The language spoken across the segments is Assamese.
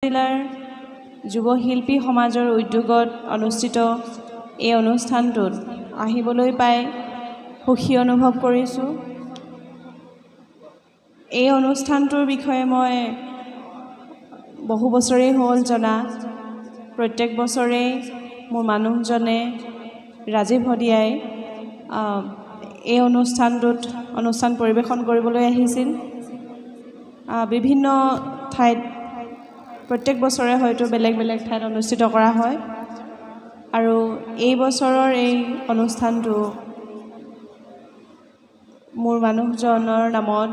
জিলাৰ যুৱ শিল্পী সমাজৰ উদ্যোগত অনুষ্ঠিত এই অনুষ্ঠানটোত আহিবলৈ পাই সুখী অনুভৱ কৰিছোঁ। এই অনুষ্ঠানটোৰ বিষয়ে মই বহু বছৰেই হ'ল জনা। প্ৰত্যেক বছৰেই মোৰ মানুহজনে ৰাজীৱ হদিয়াই এই অনুষ্ঠান পৰিৱেশন কৰিবলৈ আহিছিল। বিভিন্ন ঠাইত প্ৰত্যেক বছৰে হয়তো বেলেগ বেলেগ ঠাইত অনুষ্ঠিত কৰা হয় আৰু এই বছৰৰ এই অনুষ্ঠানটো মোৰ মানুহজনৰ নামত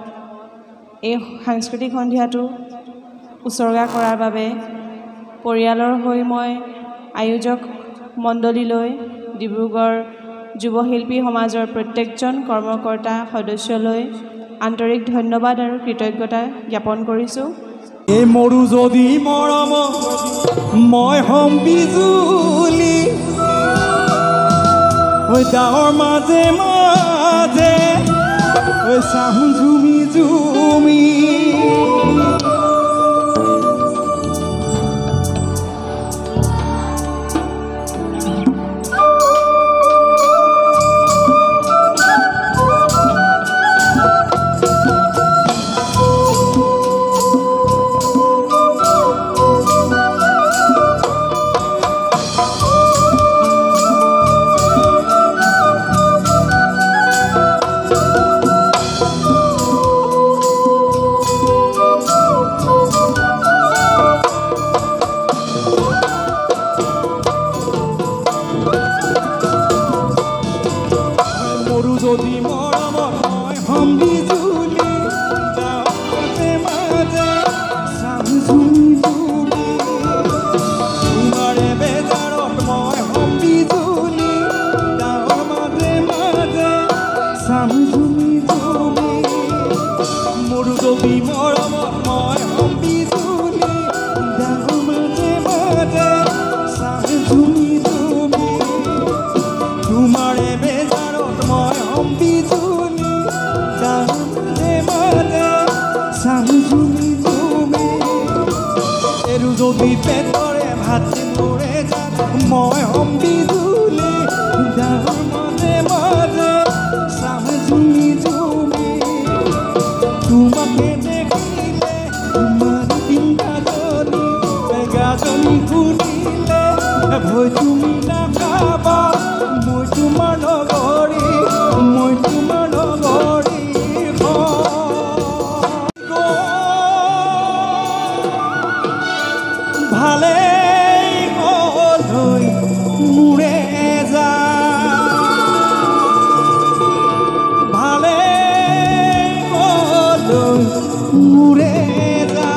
এই সাংস্কৃতিক সন্ধিয়াটো উৎসৰ্গা কৰাৰ বাবে পৰিয়ালৰ হৈ মই আয়োজক মণ্ডলীলৈ ডিব্ৰুগড় যুৱ শিল্পী সমাজৰ প্ৰত্যেকজন কৰ্মকৰ্তা সদস্যলৈ আন্তৰিক ধন্যবাদ আৰু কৃতজ্ঞতা জ্ঞাপন কৰিছোঁ। এই মৰু যদি মৰম মই হম বিজুলি ডাৱৰ মাজে মাজে চাহু ঝুমি ঝুমি যদি মৰম মই হম বিজুলি মাজে মাজে চাহু ঝুমি ঝুমি তোমাৰে বেজাৰত মই হম বিজুলি ডাৱৰ মাজে মাজে চাহু ঝুমি ঝুমি মোৰ যদি মৰম মই হম বিজুলি ডাৱৰ মাজে মাজে চাহু ঝুমি ঝুমি তোমাৰে বেজাৰত মই বিজুলি ডাঙৰে মাজে চাহু ঝুমি ঝুমি এৰু যদি পেটৰে ভাত মৰে যাত মই হম বিজুলি ডাঙৰ মাজে মাজে চাহু ঝুমি ঝুমি তোমাকে দেখিলে তোমাৰ গাজনি শুনিলে ভয় তুমি নাখাবা মই তোমাৰ নগৰী মই তোমাৰ নগৰী ভালে হ'ল মোৰে যা ভালে হ'ল মোৰে যা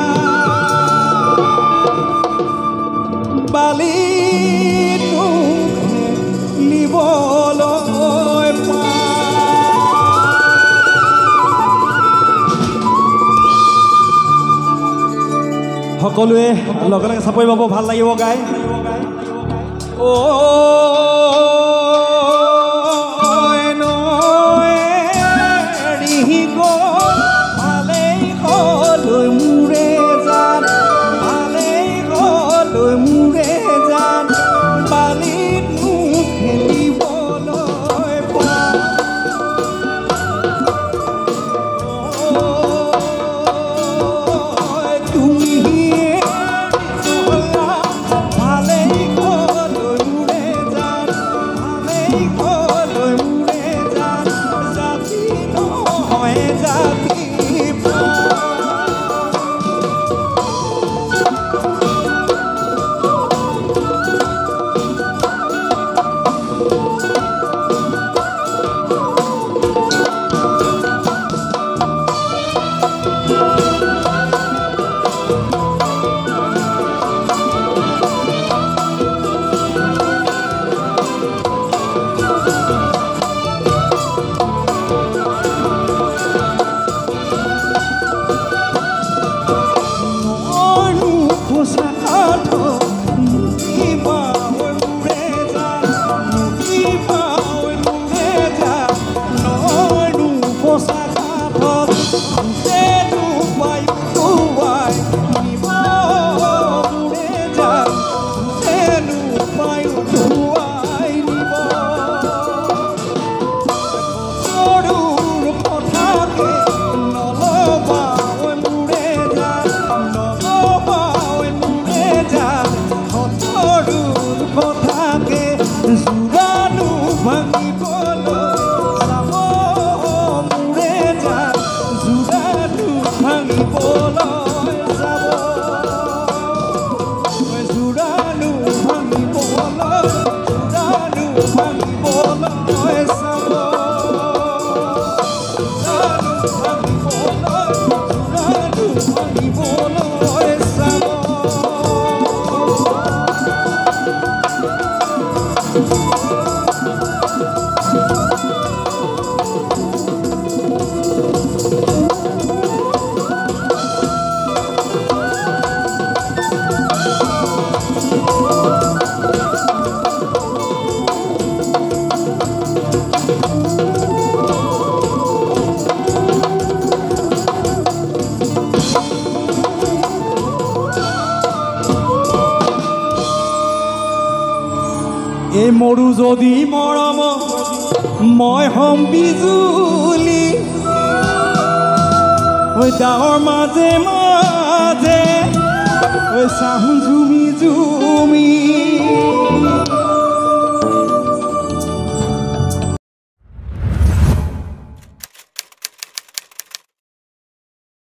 বালি লিবলৈ সকলোৱে লগে লগে চাপৰি পাব, ভাল লাগিব গাই। ভালেই হ'ল মোৰে জান ভালেই হ'ল মোৰে জান বালিত মোক খেলিবলৈ তুমি ভালেই হ'ল মোৰে জান মৰু যদি মৰম মই হম বিজুলি ডাৱৰ মাজে মাজে চাহোঁ জুমি